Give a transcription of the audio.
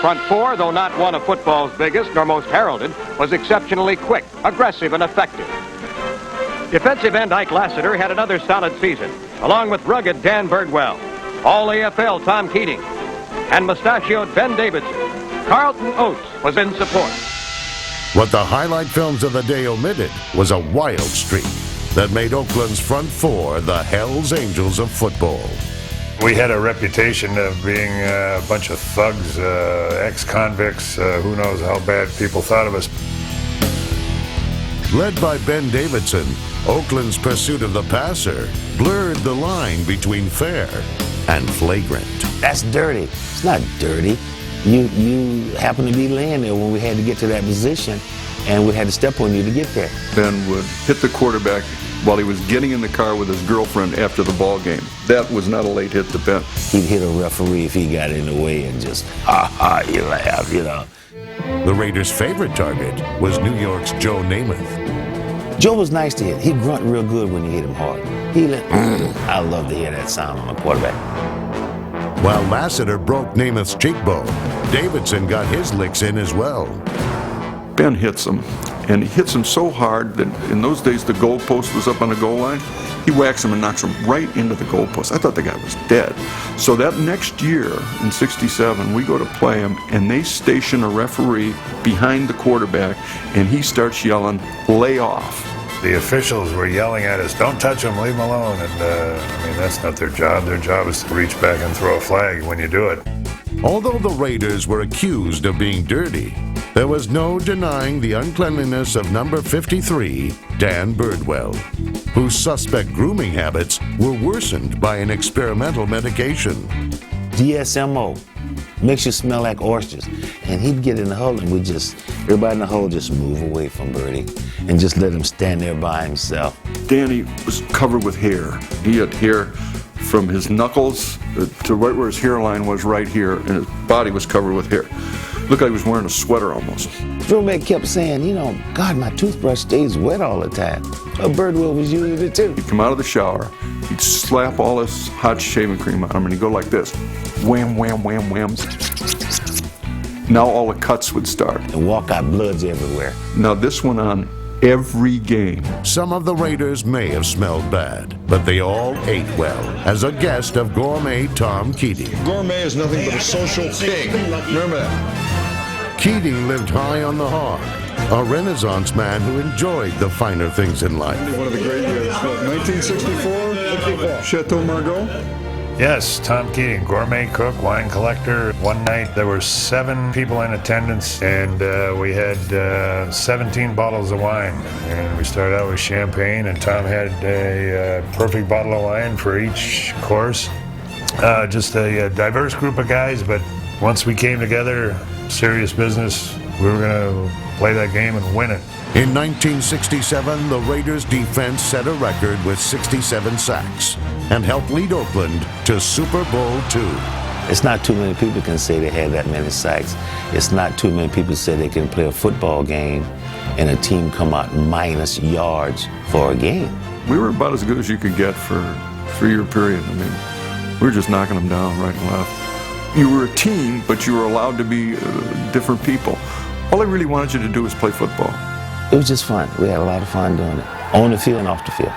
front four, though not one of football's biggest nor most heralded, was exceptionally quick, aggressive, and effective. Defensive end Ike Lassiter had another solid season, along with rugged Dan Birdwell, All-AFL Tom Keating, and mustachioed Ben Davidson. Carlton Oates was in support. What the highlight films of the day omitted was a wild streak that made Oakland's front four the Hells Angels of football. We had a reputation of being a bunch of thugs, ex-convicts, who knows how bad people thought of us. Led by Ben Davidson, Oakland's pursuit of the passer blurred the line between fair and flagrant. That's dirty. It's not dirty. You happened to be laying there when we had to get to that position, and we had to step on you to get there. Ben would hit the quarterback while he was getting in the car with his girlfriend after the ball game. That was not a late hit to Ben. He'd hit a referee if he got in the way and just, you laugh, you know. The Raiders' favorite target was New York's Joe Namath. Joe was nice to hit. He'd grunt real good when you hit him hard. I love to hear that sound on a quarterback. While Lassiter broke Namath's cheekbone, Davidson got his licks in as well. Ben hits him, and he hits him so hard that in those days the goalpost was up on the goal line. He whacks him and knocks him right into the goalpost. I thought the guy was dead. So that next year, in '67, we go to play him, and they station a referee behind the quarterback, and he starts yelling, "Lay off." The officials were yelling at us, "Don't touch him, leave him alone." And I mean, that's not their job. Their job is to reach back and throw a flag when you do it. Although the Raiders were accused of being dirty, there was no denying the uncleanliness of number 53, Dan Birdwell, whose suspect grooming habits were worsened by an experimental medication. DSMO makes you smell like oysters. And he'd get in the hole, and everybody in the hole just move away from Birdie and just let him stand there by himself. Danny was covered with hair. He had hair from his knuckles to right where his hairline was right here, and his body was covered with hair. Looked like he was wearing a sweater almost. Roommate kept saying, God, my toothbrush stays wet all the time. Birdwell was using it too. He'd come out of the shower, he'd slap all this hot shaving cream on him, and he'd go like this. Wham, wham, wham, wham. Now all the cuts would start. And walk out bloods everywhere. Now this went on every game. Some of the Raiders may have smelled bad, but they all ate well, as a guest of gourmet Tom Keating. Gourmet is nothing but a social pig. Remember that. Keating lived high on the hog, a Renaissance man who enjoyed the finer things in life. One of the great years. 1964, Chateau Margaux. Yes, Tom Keating, gourmet cook, wine collector. One night there were 7 people in attendance, and we had 17 bottles of wine. And we started out with champagne, and Tom had a perfect bottle of wine for each course. Just a diverse group of guys, but once we came together, serious business, we were going to play that game and win it. In 1967, the Raiders' defense set a record with 67 sacks and helped lead Oakland to Super Bowl II. It's not too many people can say they had that many sacks. It's not too many people say they can play a football game and a team come out minus yards for a game. We were about as good as you could get for a 3-year period. I mean, we were just knocking them down right and left. You were a team, but you were allowed to be different people. All they really wanted you to do was play football. It was just fun. We had a lot of fun doing it, on the field and off the field.